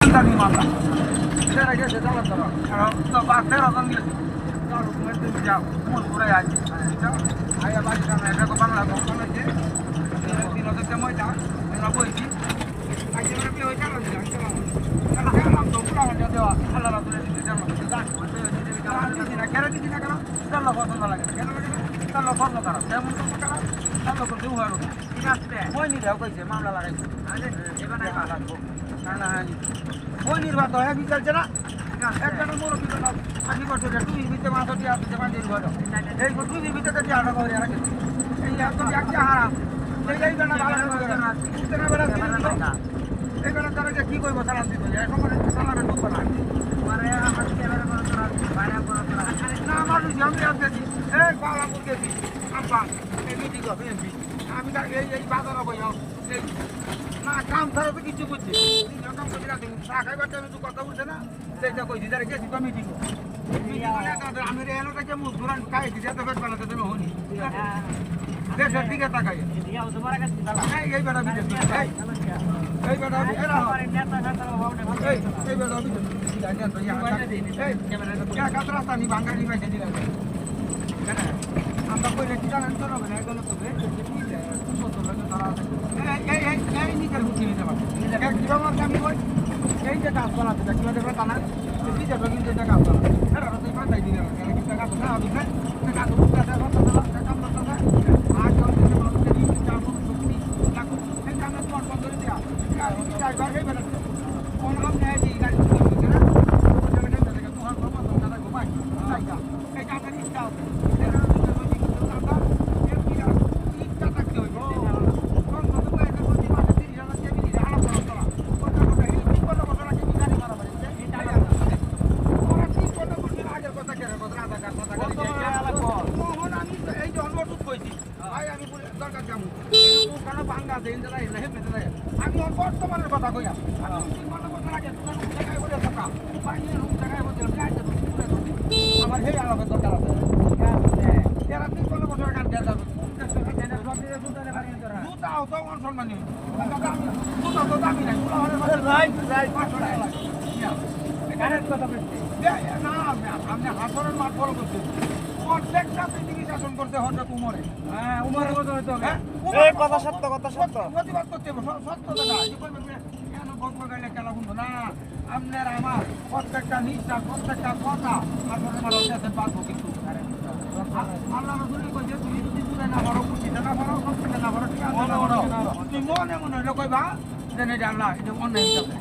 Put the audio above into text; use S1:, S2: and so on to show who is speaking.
S1: Tadi mata. Saya lagi jalan terus. Kalau bakter orang dia. Kalau mesti jauh, mun pura aja. Ayah bagi sana, ada ke bangla, ke mana je? Tino tu semua dah, dengan apa ini? Aja berapa orang jalan dia, jalan. Kalau jalan tu pulang dia tu, kalau orang tu dia jalan, jalan. Jalan di sini, kerana di sini kerana, jalan kau tu lagi. Jalan kau tu kerana, saya mungkin kerana, jalan kau tu haru. Mau ni dia kau isi, mamla lagi. Ada, ibu nak kalah tu. Karena mau ni bawa tu, ya bicara cina. একজনের মুরব্বী তো আশি বছরের টুইর ভিতরে মাছ দিয়ে আসছে পাঁচের ঘর এই টুইর ভিতরে দিয়ে আটা করে রাখে এই একদম একটা হারাম এই গানা ভালো উঠতে না বেড়া এই গানা তারা কি করবো সালাম দিতে এখন সালামে ঢুকবো না আমার ক্যামেরা করে না আমার আমি আসতেছি এই পালাপুর গেছি আব্বা এই মিটিং হবে এমপি আমি এই বাজার হবো এই না কাম ছাড়া তো কিছু বুঝছি কাম করছি না চা খাইবার টাইমে তো কথা বলছে না সেইটা কইছি যারা গেছি তো মিটিং আমি রেলটা কে মুখ ধরান খাইছি যেতে পেট পালাতে তুমি হনি দেশের দিকে তাকাই এই বেটা বিদেশ এই বেটা এই বেটা কাতরা স্থানী বাঙালি পাইছে দিলে আমরা কইলে কি জানেন তো হবে না এগুলো তো এই নিজের বুঝি নিতে পারবে কিভাবে আমি কই এই যে গাছপালা আছে কিভাবে দেখবে তা না বিজেপি কিন্তু এটা গাছপালা এটা তুই পাঠাই দিলে কিন্তু গাছ না হবে গাছ উঠতে আছে কাম করতে আছে আজ আমাদের মানুষের এই চাপ শক্তি লাগো এই কামে তোমার বন্ধ করে দিয়া গাছ বাড়াই বেলা কোন নাম নেই এই গাছ করতে না ওটা মেনে দেখে তোমার বাবা তো দাদা ঘুমাই এই কামে ইচ্ছা আছে আমি বর্তমানের কথা কইয়া আমার সেই আলাদা দরকার আছে এরা 3 বছর কাজ দেওয়া যাবে জুতাও তো অসম্মানীয় জুতা তো দামি নাই না আপনি হাসনের মাঠ ফলো করতে প্রত্যেকটা পৃথিবী শাসন করতে হঠাৎ উমরে হ্যাঁ উমরের মতো হইতে হবে কথা সত্য প্রতিবাদ করতে হবে সত্য কথা কেন গল্প গাইলে খেলা বন্ধু না আপনার আমার প্রত্যেকটা নিঃশ্বাস প্রত্যেকটা কথা আসলে মানুষ দেশের পারবো কিন্তু আল্লাহ রসুল কইছে তুমি যদি দূরে না বড় খুশিতে না বড় সবকিছু না বড় ঠিক আছে মনে হইলে কইবা যে আল্লাহ এটা অন্যায় হিসাবে